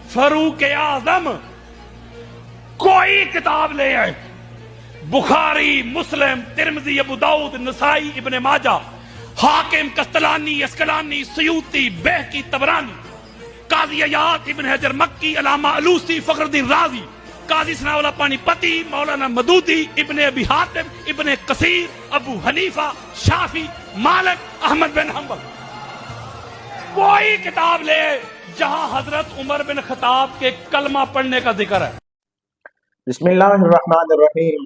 फारूक आजम कोई किताब ले आए, बुखारी, मुस्लिम, तिरमिजी, अबू दाऊद, नसाई, इब्ने माजा, हाकिम, कस्तलानी, अस्कलानी, सयूती, बैहकी, तबरानी, काजी अयात, इब्न हजर मक्की, अलामा अलूसी, फखरुद्दीन राजी, काजी सनाउल्लाह पानीपति, मौलाना मदूदी, इब्ने अबी हातिम, इब्ने कसीर, अबू हनीफा, शाफी, मालिक, अहमद बिन हंबल। कोई किताब ले जहां हजरत उमर बिन खताब के कलमा पढ़ने का जिक्र है। बिस्मिल्लाहिर्रहमानिर्रहीम।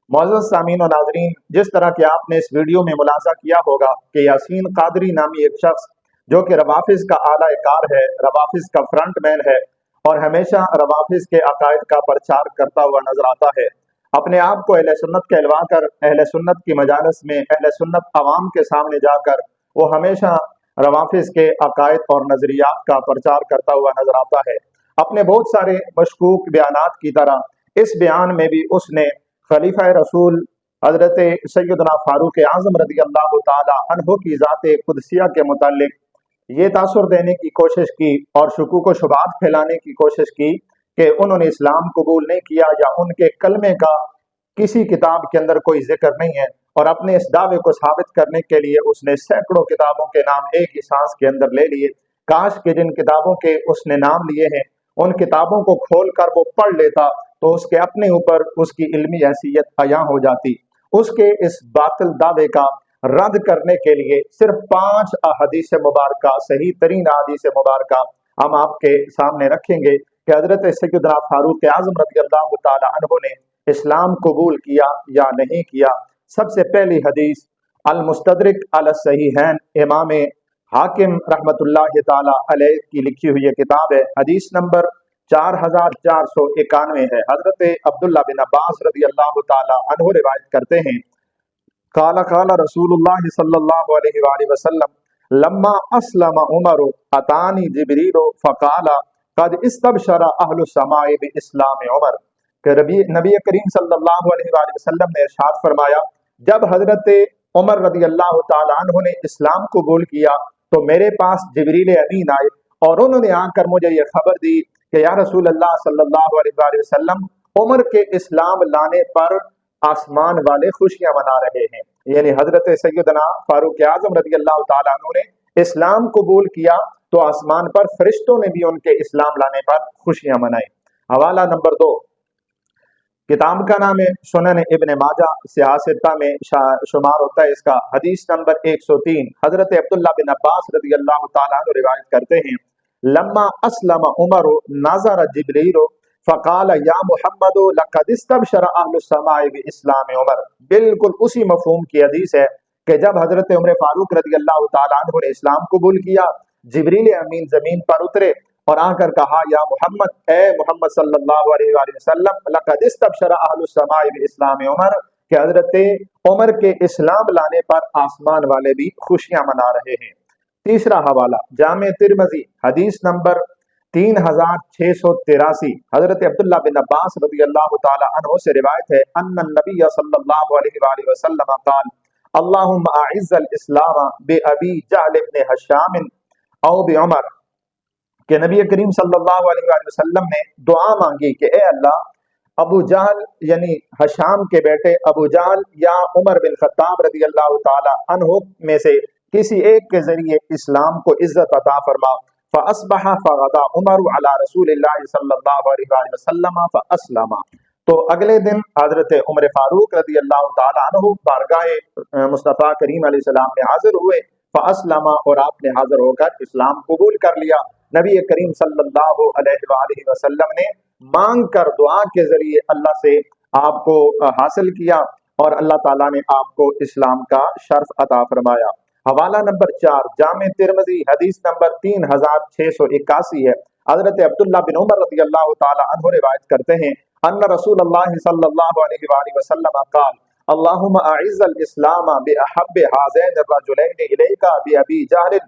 मुअज़्ज़ज़ सामीन और नाज़रीन, जिस तरह कि आपने इस वीडियो में मुलाज़ा किया होगा कि यासीन कादरी नामी एक शख्स जो कि रवाफिज़ का आला कार है, रवाफिज़ का फ्रंट मैन है और हमेशा रवाफिज़ के अकायद का प्रचार करता हुआ नजर आता है, अपने आप को अहले सुन्नत कहलवा कर अहले सुन्नत की मजालिस में अहले सुन्नत अवाम के सामने जाकर वो हमेशा रवाफिज़ के अकायद और नजरियात का प्रचार करता हुआ नजर आता है। अपने बहुत सारे मशकूक बयानात की तरह इस बयान में भी उसने खलीफा रसूल हजरत सैयदना फारूक आज़म रज़ी अल्लाह ताला अन्हु की ज़ात कुदसिया के मुतालिक ये तासुर देने की कोशिश की और शुकूक व शुबात फैलाने की कोशिश की कि उन्होंने इस्लाम कबूल नहीं किया या उनके कलमे का किसी किताब के अंदर कोई जिक्र नहीं है। और अपने इस दावे को साबित करने के लिए उसने सैकड़ों किताबों के नाम एक ही सांस के अंदर ले लिए। काश के जिन किताबों के उसने नाम लिए हैं उन किताबों को खोल कर वो पढ़ लेता तो उसके अपने ऊपर उसकी इल्मी हैसियत अया हो जाती। उसके इस बातिल दावे का रद्द करने के लिए सिर्फ 5 अहदीस मुबारक, सही तरीन अहदीस मुबारक हम आपके सामने रखेंगे कि हजरत सैयदना फारूक आज़म रज़ी अल्लाह ताला अन्हु ने इस्लाम कबूल किया या नहीं किया। सबसे पहली हदीस अल मुस्तदरिक अल सहीहैन, इमाम हाकिम रहमतुल्लाह ताला अलैह की लिखी हुई किताब है। हदीस नंबर 4491 है। हजरत अब्दुल्ला बिन अब्बास रज़ी अल्लाह ताला अन्हु रिवायत करते हैं, काला काला रसूलुल्लाह सल्लल्लाहु अलैहि वसल्लम लम्मा अस्लम उमर अतानी जिब्रील फकाला कद इस्तबशरा अहलु समाए बि इस्लाम उमर। कि नबी करीम सल्लल्लाहु अलैहि वसल्लम ने इरशाद फरमाया, जब हजरत उमर रज़ी अल्लाह ताला अन्हु ने इस्लाम कबूल किया तो मेरे पास जिब्रील अमीन आए और उन्होंने आकर मुझे ये खबर दी कि या रसूल अल्लाह सल्लल्लाहु अलैहि वसल्लम, उमर के इस्लाम लाने पर आसमान वाले खुशियां मना रहे हैं। यानी हजरत सैयदना फारूक आज़म रज़ी अल्लाह ताला अन्हु ने इस्लाम कबूल किया तो आसमान पर फरिश्तों ने भी उनके इस्लाम लाने पर खुशियां मनाई। हवाला नंबर 2, किताब का नाम है सुनन इब्ने माजा, सियासता में शुमार होता है इसका। हदीस नंबर 103, हजरत अब्दुल्ला बिन अब्बास रज़ी अल्लाह ताला अन्हु रिवायत करते हैं, लम्मा अस्लम उमर नज़र जिब्रील फ़क़ाल या मुहम्मद लक़द इस्तबशरा अहलु समाए बि इस्लाम उमर। बिल्कुल उसी मफ़हूम की हदीस है कि जब हजरत उमर फारूक रज़ी अल्लाह ताला अन्हु ने इस्लाम कबूल किया, जिब्रील अमीन जमीन पर उतरे और आकर कहा, या मोहम्मद, ए मोहम्मद सल्लल्लाहु अलैहि वसल्लम, लक़द इस्तबशरा अहलु समाए बि इस्लाम उमर, कि हजरत उमर के इस्लाम लाने पर आसमान वाले भी खुशियां मना रहे हैं। तीसरा हवाला जामे तिरमिज़ी, हदीस नंबर 3683, हजरत अब्दुल्ला बिन अब्बास रज़ी अल्लाह ताला अन्हु से रिवायत है, अन्नन नबी सल्लल्लाहु अलैहि वसल्लम क़ाल अल्लाहुम्मा अइज़्ज़ल इस्लाम बि अबी जहल इब्न हशाम औ बि उमर। कि नबी करीम सल्लल्लाहु अलैहि वसल्लम ने दुआ मांगी कि ए अल्लाह, अबू जहल यानी हशाम के बेटे अबू जहल या उमर बिन खत्ताब रज़ी अल्लाह ताला अन्हु में से किसी एक के जरिए इस्लाम को इज्जत अता फरमा। फ़अस्बह फ़ग़दा उमर अला रसूलिल्लाह सल्लल्लाहु अलैहि वसल्लम फ़अस्लमा। तो अगले दिन हजरत उमर फारूक रज़ी अल्लाह ताला अन्हु बारगाह मुस्तफ़ा करीम अलैहि सलाम में हाजिर हुए। फ़अस्लमा, और आपने हाजिर होकर इस्लाम कबूल कर लिया। नबी करीम सल्लल्लाहु अलैहि वसल्लम ने मांग कर दुआ के जरिए अल्लाह से आपको हासिल किया और अल्लाह ताला ने आपको इस्लाम का शर्फ अता फरमाया। हवाला नंबर 4, जामे तिरमिज़ी, हदीस नंबर 3681 है। हजरत अब्दुल्ला बिन उमर रज़ी अल्लाह ताला अन्हु रिवायत करते हैं, अन्ना रसूलुल्लाह सल्लल्लाहु अलैहि वसल्लम क़ाल अल्लाहुम्मा अइज़्ज़ल इस्लाम बि अहब्बि हाज़ैन अर्रजुलैन इलैका बि अबी जहल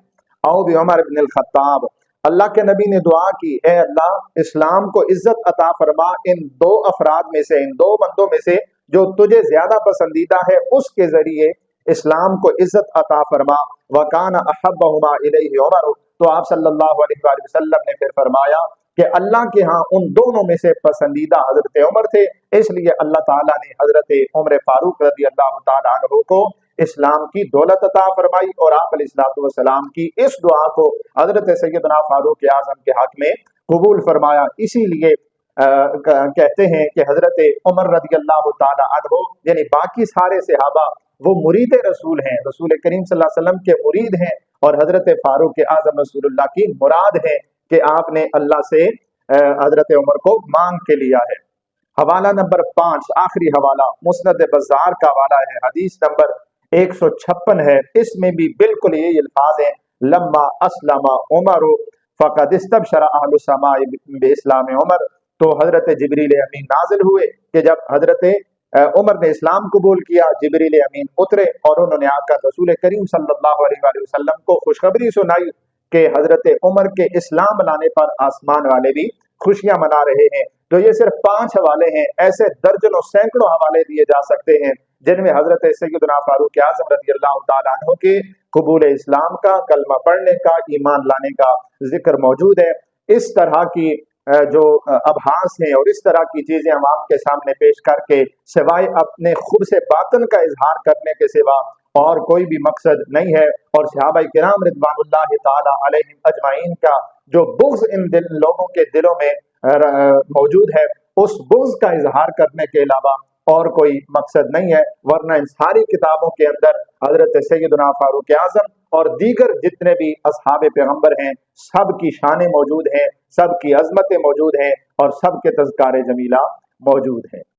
औ बि उमर इब्न अल खत्ताब। अल्लाह के नबी ने दुआ की, ए अल्लाह, इस्लाम को इज्जत अता फरमा इन 2 अफराद में से, इन 2 बंदों में से जो तुझे ज्यादा पसंदीदा है उसके जरिए इस्लाम को इज्जत अता फरमा। वकाना अहब्बहुमा इलैहि उमर। तो आप सल्लल्लाहु अलैहि वसल्लम ने फिर फरमाया کہ اللہ کے ہاں ان دونوں میں سے پسندیدہ حضرت عمر تھے، اس لیے اللہ تعالیٰ نے حضرت عمر فاروق رضی اللہ تعالیٰ عنہ کو اسلام کی دولت عطا فرمائی، اور آپ علیہ الصلوۃ والسلام کی اس دعا کو حضرت سیدنا فاروق اعظم کے حق میں قبول فرمایا۔ اسی لیے کہتے ہیں کہ حضرت عمر رضی اللہ تعالیٰ عنہ یعنی باقی سارے صحابہ وہ مرید رسول ہیں، رسول کریم صلی اللہ علیہ وسلم کے مرید ہیں، اور حضرت فاروق اعظم رسول اللہ کی مراد ہے کہ آپ نے اللہ سے حضرت عمر کو مانگ کے لیا ہے۔ حوالہ نمبر 5 آخری حوالہ مسند بزار کا حوالہ ہے، حدیث نمبر 156 ہے، اس میں بھی بالکل یہ الفاظ ہیں، لما اسلم عمر فقد استبشر اہل السماء باسلام عمر۔ تو حضرت جبریل امین نازل ہوئے کہ جب حضرت عمر نے اسلام قبول کیا، جبریل امین اترے اور انہوں نے آ کر رسول کریم صلی اللہ علیہ وآلہ وسلم کو خوشخبری سنائی کہ حضرت عمر کے اسلام لانے پر آسمان والے بھی خوشیاں منا رہے ہیں۔ تو یہ صرف 5 حوالے ہیں، ایسے درجنوں سینکڑوں حوالے دیے جا سکتے ہیں جن میں حضرت سیدنا فاروق اعظم رضی اللہ تعالیٰ عنہ کے قبول اسلام کا، کلمہ پڑھنے کا، ایمان لانے کا ذکر موجود ہے۔ اس طرح کی جو ابحاث ہیں اور اس طرح کی چیزیں عوام کے سامنے پیش کر کے سوائے اپنے خود سے باطن کا اظہار کرنے کے سوا اور کوئی بھی مقصد نہیں ہے، اور صحابہ کرام رضوان اللہ تعالی علیہم اجمعین کا جو بغض ان لوگوں کے دلوں میں موجود ہے، اس بغض کا اظہار کرنے کے علاوہ اور کوئی مقصد نہیں ہے، ورنہ ان ساری کتابوں کے اندر حضرت سیدنا فاروق اعظم اور دیگر جتنے بھی اصحاب پیغمبر ہیں سب کی شانیں موجود ہیں، سب کی عظمتیں موجود ہیں، اور سب کے تذکار جمیلہ موجود ہیں۔